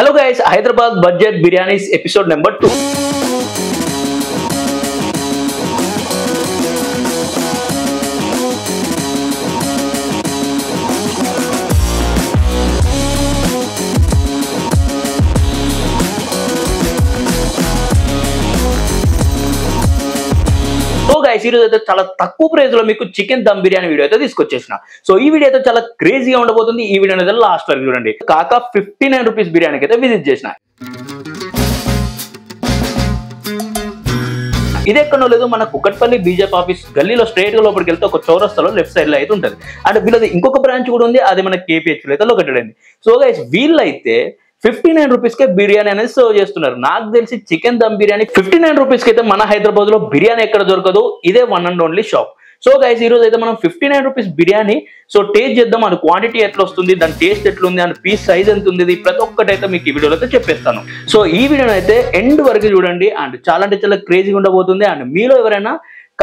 Hello guys, Hyderabad Budget Biryanis episode number 2. So guys, ఈరోజు అయితే చాలా తక్కువ ప్రైస్ లో మీకు చికెన్ దమ్ బిర్యానీ వీడియో అయితే తీసుకొచ్చేసిన. సో ఈ వీడియో అయితే చాలా క్రేజీగా ఉండబోతుంది. ఈ వీడియో అయితే లాస్ట్ వరకు చూడండి. కాకా 59 రూపీస్ బిర్యానీకి అయితే విజిట్ చేసిన. ఇది ఎక్కడో లేదు, మన కుక్కట్పల్లి బీజేపీ ఆఫీస్ గల్లీలో స్ట్రైట్ గా లోపలికి వెళ్తే ఒక చౌరస్తాలో లెఫ్ట్ సైడ్ లో అయితే ఉంటుంది. అండ్ వీళ్ళది ఇంకొక బ్రాంచ్ కూడా ఉంది, అది మన కేపీహెచ్ లో అయితే లొకేటెడ్ అయింది. సో గైస్, వీళ్ళైతే 59 రూపీస్ కే బిర్యానీ అనేది సర్వ్ చేస్తున్నారు. నాకు తెలిసి చికెన్ దమ్ బిర్యానీ 59 రూపీస్ కి అయితే మన హైదరాబాద్ లో బిర్యానీ ఎక్కడ దొరకదు, ఇదే one and only shop. So guys, ఈ రోజు అయితే మనం 59 రూపీస్ బిర్యానీ సో టేస్ట్ చేద్దాం. అది క్వాంటిటీ ఎట్లా వస్తుంది, దాని టేస్ట్ ఎట్లుంది, అండ్ పీస్ సైజ్ ఎంత ఉంది, ప్రతి ఒక్కటి అయితే మీకు ఈ వీడియోలో అయితే చెప్పేస్తాను. సో ఈ వీడియోని అయితే ఎండ్ వరకు చూడండి. అండ్ చాలా అంటే చాలా క్రేజీగా ఉండబోతుంది. అండ్ మీలో ఎవరైనా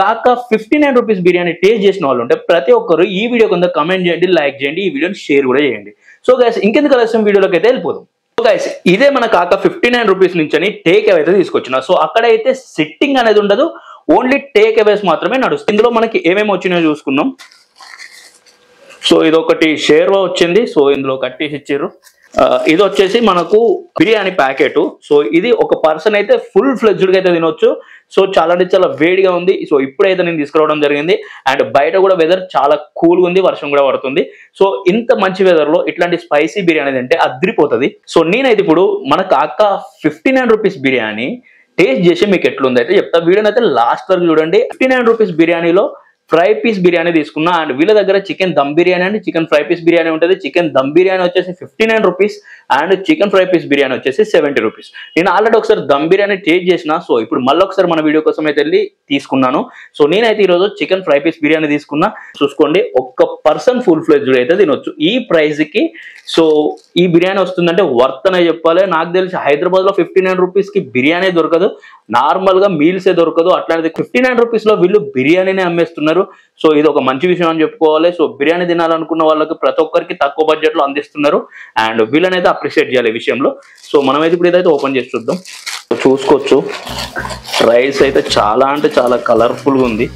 కాకా 59 రూపీస్ బిర్యానీ టేస్ట్ చేసిన వాళ్ళు ఉంటే ప్రతి ఒక్కరు ఈ వీడియో కింద కమెంట్ చేయండి, లైక్ చేయండి, ఈ వీడియోని షేర్ కూడా చేయండి. సో గైస్, ఇంకెందుకు ఆలస్యం, వీడియోలోకి అయితే వెళ్ళిపోదాం. సో గైస్, ఇదే మన కాకా 59 రూపీస్ నుంచి టేక్ అవే అయితే తీసుకొచ్చిన. సో అక్కడైతే సిట్టింగ్ అనేది ఉండదు, ఓన్లీ టేక్ అవేస్ మాత్రమే నడుస్తుంది. ఇందులో మనకి ఏమేమి వచ్చినాయో చూసుకుందాం. సో ఇది ఒకటి షేర్వా వచ్చింది. సో ఇందులో కట్టేసి ఇచ్చారు. ఇది వచ్చేసి మనకు బిర్యానీ ప్యాకెట్. సో ఇది ఒక పర్సన్ అయితే ఫుల్ ఫ్లెడ్జ్డ్ గా అయితే తినొచ్చు. సో చాలా అంటే చాలా వేడిగా ఉంది. సో ఇప్పుడైతే నేను తీసుకురావడం జరిగింది. అండ్ బయట కూడా వెదర్ చాలా కూల్గా ఉంది, వర్షం కూడా పడుతుంది. సో ఇంత మంచి వెదర్ లో ఇట్లాంటి స్పైసీ బిర్యానీ తింటే అద్రిపోతుంది. సో నేనైతే ఇప్పుడు మన కాకా 59 రూపీస్ బిర్యానీ టేస్ట్ చేసి మీకు ఎట్లుంది అయితే చెప్తా. వీడియోని అయితే లాస్ట్ వరకు చూడండి. 59 రూపీస్ బిర్యానీలో ఫ్రై పీస్ బిర్యానీ తీసుకున్నా. అండ్ వీళ్ళ దగ్గర chicken dum biryani and chicken fry piece biryani ఉంటుంది. చికెన్ దమ్ బిర్యానీ వచ్చేసి 59 rupees and chicken fry piece biryani వచ్చేసి 70 రూపీస్. నేను ఆల్రెడీ ఒకసారి దమ్ బిర్యానీ టేస్ట్ చేసిన. సో ఇప్పుడు మళ్ళీ ఒకసారి మన వీడియో కోసం అయితే వెళ్ళి తీసుకున్నాను. సో నేనైతే ఈరోజు చికెన్ ఫ్రై పీస్ బిర్యానీ తీసుకున్నా. చూసుకోండి, ఒక్క పర్సన్ ఫుల్ ఫ్లెడ్జ్డ్ అయితే తినొచ్చు ఈ ప్రైస్ కి. సో ఈ బిర్యానీ వస్తుందంటే వర్త్ అనే చెప్పాలి. నాకు తెలిసి హైదరాబాద్ లో 59 రూపీస్ కి బిర్యానీ దొరకదు, నార్మల్ గా మీల్సే దొరకదు. అట్లాంటిది 59 రూపీస్ లో వీళ్ళు బిర్యానీనే అమ్మేస్తున్నారు. సో ఇది ఒక మంచి విషయం అని చెప్పుకోవాలి. సో బిర్యానీ తినాలనుకున్న వాళ్ళకి ప్రతి ఒక్కరికి తక్కువ బడ్జెట్ లో అందిస్తున్నారు. అండ్ వీళ్ళనైతే అప్రిషియేట్ చేయాలి ఈ విషయంలో. సో మనమైతే ఇప్పుడు ఇదైతే ఓపెన్ చేసి చూద్దాం. చూసుకోవచ్చు, రైస్ అయితే చాలా అంటే చాలా కలర్ఫుల్ గా ఉంది.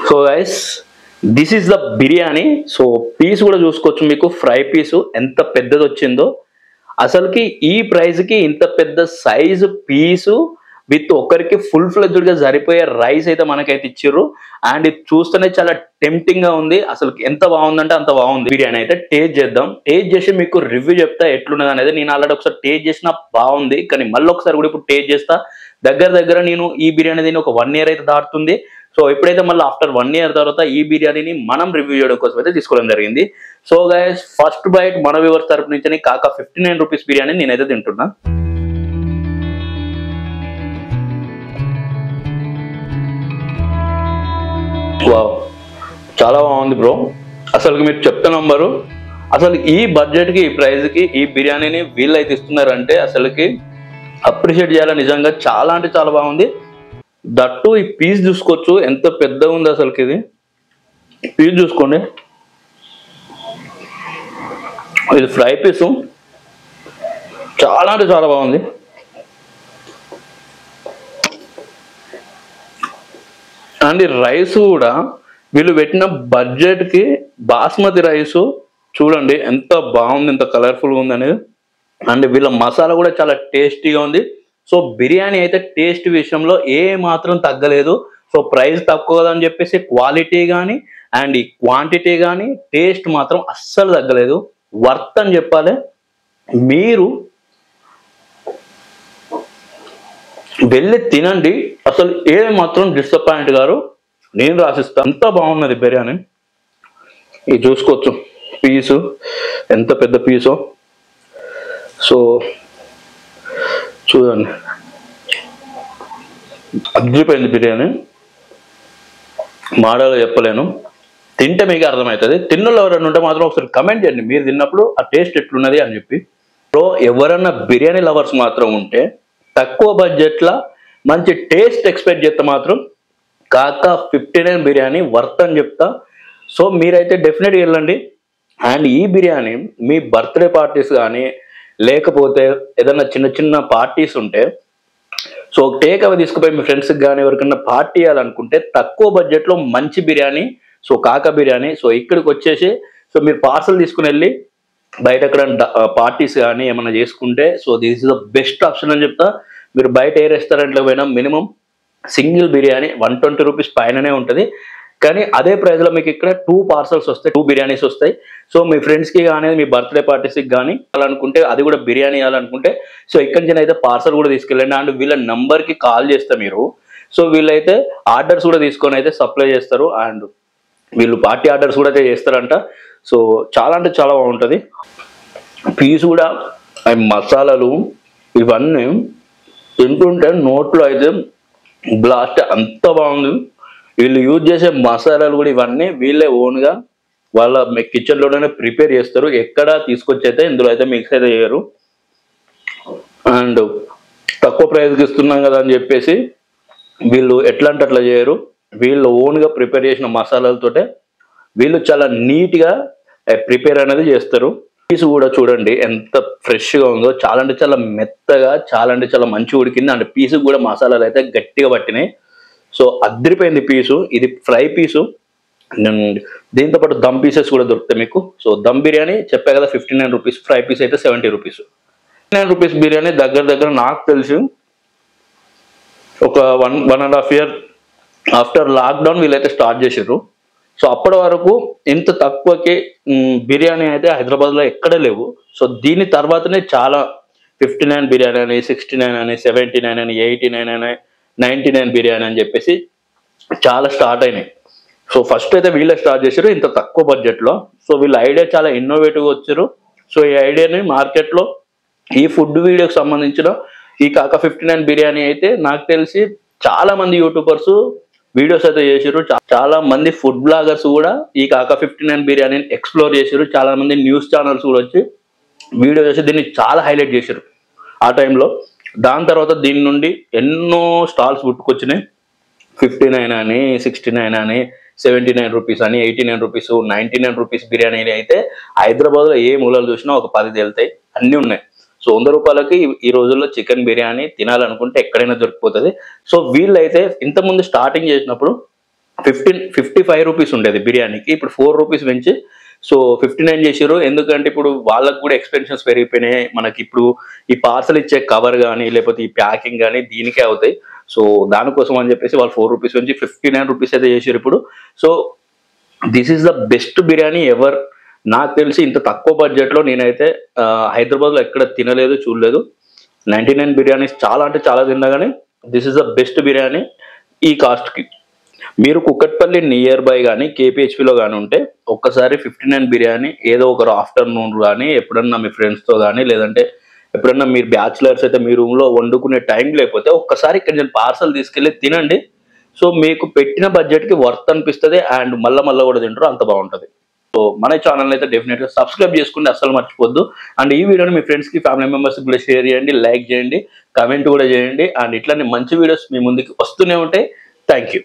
So guys, this is the biryani. So piece కూడా చూసుకోవచ్చు, మీకు ఫ్రై పీసు ఎంత పెద్దది వచ్చిందో. అసలుకి ఈ ప్రైస్ కి ఇంత పెద్ద సైజు పీసు విత్ ఒక్కరికి ఫుల్ ఫ్లెడ్జ్డ్ గా సరిపోయే రైస్ అయితే మనకైతే ఇచ్చారు. అండ్ ఇది చూస్తేనే చాలా టెంప్టింగ్ గా ఉంది. అసలు ఎంత బాగుందంటే అంత బాగుంది. బిర్యానీ అయితే టేస్ట్ చేద్దాం. టేస్ట్ చేసి మీకు రివ్యూ చెప్తా ఎట్లున్నది అనేది. నేను ఆల్రెడీ ఒకసారి టేస్ట్ చేసిన, బాగుంది. కానీ మళ్ళీ ఒకసారి కూడా ఇప్పుడు టేస్ట్ చేస్తా. దగ్గర నేను ఈ బిర్యానీ దీన్ని ఒక 1 year అయితే దాటుతుంది. సో ఎప్పుడైతే మళ్ళీ ఆఫ్టర్ 1 year తర్వాత ఈ బిర్యానీని మనం రివ్యూ చేయడం కోసం అయితే తీసుకోవడం జరిగింది. సో గైస్, ఫస్ట్ బైట్ మన వ్యూవర్స్ తరపు నుంచి కాకా 59 రూపీస్ బిర్యానీ నేనైతే తింటున్నా. వావ్, చాలా బాగుంది బ్రో. అసలు మీరు చెప్తే నంబరు, అసలు ఈ బడ్జెట్ కి, ఈ ప్రైస్ కి ఈ బిర్యానీని వీళ్ళు అయితే ఇస్తున్నారంటే అసలుకి అప్రిషియేట్ చేయాలి. నిజంగా చాలా అంటే చాలా బాగుంది. దట్టు ఈ పీస్ చూసుకోవచ్చు ఎంత పెద్దగా ఉంది. అసలుకి ఇది పీస్ చూసుకోండి, ఇది ఫ్రై పీసు చాలా అంటే చాలా బాగుంది. అండ్ ఈ రైస్ కూడా వీళ్ళు పెట్టిన బడ్జెట్ కి బాస్మతి రైస్ చూడండి ఎంత బాగుంది, ఎంత కలర్ఫుల్గా ఉంది అనేది. అండ్ వీళ్ళ మసాలా కూడా చాలా టేస్టీగా ఉంది. సో బిర్యానీ అయితే టేస్ట్ విషయంలో ఏ మాత్రం తగ్గలేదు. సో ప్రైస్ తక్కువ అని చెప్పేసి క్వాలిటీ కానీ అండ్ ఈ క్వాంటిటీ కానీ టేస్ట్ మాత్రం అస్సలు తగ్గలేదు. వర్త్ అని చెప్పాలి. మీరు వెళ్ళి తినండి, అసలు ఏ మాత్రం డిసప్పాయింట్ గారు, నేను రాసిస్తా. అంత బాగున్నది బిర్యానీ. ఇది చూసుకోవచ్చు పీసు ఎంత పెద్ద పీసో. సో చూడండి, అద్రిపోయింది బిర్యానీ. మాటలో చెప్పలేను, తింటే మీకు అర్థమవుతుంది. తిన్నోళ్ళు ఎవరైనా ఉంటే మాత్రం ఒకసారి కమెంట్ చేయండి మీరు తిన్నప్పుడు ఆ టేస్ట్ ఎట్లున్నది అని చెప్పి. సో ఎవరన్నా బిర్యానీ లవర్స్ మాత్రం ఉంటే తక్కువ బడ్జెట్లో మంచి టేస్ట్ ఎక్స్పెక్ట్ చేస్తే మాత్రం కాకా 59 బిర్యానీ వర్త్ అని చెప్తా. సో మీరైతే డెఫినెట్గా వెళ్ళండి. అండ్ ఈ బిర్యానీ మీ బర్త్డే పార్టీస్ కానీ లేకపోతే ఏదైనా చిన్న చిన్న పార్టీస్ ఉంటే సో టేక్ అవే తీసుకుపోయి మీ ఫ్రెండ్స్కి కానీ ఎవరికైనా పార్టీ ఇవ్వాలనుకుంటే తక్కువ బడ్జెట్లో మంచి బిర్యానీ సో కాకా బిర్యానీ. సో ఇక్కడికి వచ్చేసి సో మీరు పార్సల్ తీసుకుని వెళ్ళి బయట ఎక్కడ పార్టీస్ కానీ ఏమైనా చేసుకుంటే so this is the best option అని చెప్తా. మీరు బయట ఏ రెస్టారెంట్లో పోయినా మినిమం సింగిల్ బిర్యానీ 120 రూపీస్ పైననే ఉంటుంది. కానీ అదే ప్రైస్లో మీకు ఇక్కడ 2 పార్సల్స్ వస్తాయి, 2 బిర్యానీస్ వస్తాయి. సో మీ ఫ్రెండ్స్కి కానీ మీ బర్త్డే పార్టీస్కి కానీ అలానుకుంటే అది కూడా బిర్యానీ ఇవ్వాలనుకుంటే సో ఇక్కడి నుంచి అయితే పార్సల్ కూడా తీసుకెళ్ళండి. అండ్ వీళ్ళ నంబర్కి కాల్ చేస్తే మీరు సో వీళ్ళైతే ఆర్డర్స్ కూడా తీసుకొని అయితే సప్లై చేస్తారు. అండ్ వీళ్ళు పార్టీ ఆర్డర్స్ కూడా అయితే చేస్తారంట. సో చాలా అంటే చాలా బాగుంటుంది. పీస్ కూడా మసాలాలు ఇవన్నీ తింటుంటే నోట్లో అయితే బ్లాస్ట్ అంత బాగుంది. వీళ్ళు యూజ్ చేసే మసాలాలు కూడా ఇవన్నీ వీళ్ళే ఓన్గా వాళ్ళ కిచెన్లోనే ప్రిపేర్ చేస్తారు. ఎక్కడ తీసుకొచ్చి అయితే ఇందులో అయితే మిక్స్ అయితే చేయరు. అండ్ తక్కువ ప్రైస్కి ఇస్తున్నాం కదా అని చెప్పేసి వీళ్ళు ఎట్లా అంటే అట్లా చేయరు. వీళ్ళు ఓన్గా ప్రిపేర్ చేసిన మసాలాలతోటే వీళ్ళు చాలా నీట్గా ప్రిపేర్ అనేది చేస్తారు. పీస్ కూడా చూడండి ఎంత ఫ్రెష్గా ఉందో, చాలా అంటే చాలా మెత్తగా, చాలా అంటే చాలా మంచిగా ఉడికింది. అండ్ పీసు కూడా మసాలాలు అయితే గట్టిగా పట్టినాయి. సో అద్దరిపోయింది పీసు. ఇది ఫ్రై పీసు. దీంతో పాటు దమ్ పీసెస్ కూడా దొరుకుతాయి మీకు. సో దమ్ బిర్యానీ చెప్పా కదా 59 రూపీస్, ఫ్రై పీస్ అయితే 70 రూపీస్. 59 రూపీస్ బిర్యానీ దగ్గర నాకు తెలిసి ఒక 1.5 year ఆఫ్టర్ లాక్డౌన్ వీళ్ళైతే స్టార్ట్ చేసారు. సో అప్పటి వరకు ఇంత తక్కువకి బిర్యానీ అయితే హైదరాబాద్లో ఎక్కడే లేవు. సో దీని తర్వాతనే చాలా 59 బిర్యానీ అని, 69 అని, 79 అని, 89 అని, 99 బిర్యానీ అని చెప్పేసి చాలా స్టార్ట్ అయినాయి. సో ఫస్ట్ అయితే వీళ్ళే స్టార్ట్ చేశారు ఇంత తక్కువ బడ్జెట్లో. సో వీళ్ళ ఐడియా చాలా ఇన్నోవేటివ్గా వచ్చారు. సో ఈ ఐడియాని మార్కెట్లో ఈ ఫుడ్ వీడియోకి సంబంధించిన ఈ కాకా 59 బిర్యానీ అయితే నాకు తెలిసి చాలా మంది యూట్యూబర్స్ వీడియోస్ అయితే చేసారు. చాలా మంది ఫుడ్ బ్లాగర్స్ కూడా ఈ కాకా 59 బిర్యానీని ఎక్స్ప్లోర్ చేశారు. చాలా మంది న్యూస్ ఛానల్స్ కూడా వచ్చి వీడియో చేసి దీన్ని చాలా హైలైట్ చేశారు ఆ టైంలో. దాని తర్వాత దీని నుండి ఎన్నో స్టాల్స్ పుట్టుకొచ్చినాయి. 59 అని, 69 అని, 79 రూపీస్ అని, 89 రూపీస్, 99 రూపీస్ బిర్యానీ అయితే హైదరాబాద్లో ఏ మూలలు చూసినా ఒక 10 తేలుతాయి, అన్నీ ఉన్నాయి. సో 100 రూపాయలకి ఈ రోజుల్లో చికెన్ బిర్యానీ తినాలనుకుంటే ఎక్కడైనా దొరికిపోతుంది. సో వీళ్ళైతే ఇంతకుముందు స్టార్టింగ్ చేసినప్పుడు 55 రూపీస్ ఉండేది బిర్యానీకి. ఇప్పుడు 4 రూపీస్ పెంచి సో 59 చేసారు. ఎందుకంటే ఇప్పుడు వాళ్ళకు కూడా ఎక్స్పెన్షన్స్ పెరిగిపోయినాయి. మనకి ఇప్పుడు ఈ పార్సల్ ఇచ్చే కవర్ కానీ లేకపోతే ఈ ప్యాకింగ్ కానీ దీనికే అవుతాయి. సో దానికోసం అని చెప్పేసి వాళ్ళు 4 రూపీస్ నుంచి 59 రూపీస్ అయితే చేసారు ఇప్పుడు. So this is the best biryani ever. నాకు తెలిసి ఇంత తక్కువ బడ్జెట్లో నేనైతే హైదరాబాద్లో ఎక్కడ తినలేదు, చూడలేదు. 99 బిర్యానీస్ చాలా అంటే చాలా తిన్నా, కానీ this is the best biryani ఈ కాస్ట్కి. మీరు కుక్కట్పల్లి నియర్ బై కానీ కేపీహెచ్పిలో కానీ ఉంటే ఒక్కసారి 59 బిర్యానీ ఏదో ఒక ఆఫ్టర్నూన్ కానీ ఎప్పుడన్నా మీ ఫ్రెండ్స్తో కానీ లేదంటే ఎప్పుడన్నా మీరు బ్యాచులర్స్ అయితే మీ రూమ్లో వండుకునే టైం లేకపోతే ఒక్కసారి ఇక్కడ నేను పార్సల్ తీసుకెళ్ళి తినండి. సో మీకు పెట్టిన బడ్జెట్కి వర్త్ అనిపిస్తుంది. అండ్ మళ్ళీ కూడా తింటారు, అంత బాగుంటుంది. సో మన ఛానల్ అయితే డెఫినెట్గా సబ్స్క్రైబ్ చేసుకుంటే అస్సలు మర్చిపోద్దు. అండ్ ఈ వీడియోని మీ ఫ్రెండ్స్కి, ఫ్యామిలీ మెంబర్స్కి కూడా షేర్ చేయండి, లైక్ చేయండి, కమెంట్ కూడా చేయండి. అండ్ ఇట్లాంటి మంచి వీడియోస్ మీ ముందుకు వస్తూనే ఉంటాయి. Thank you.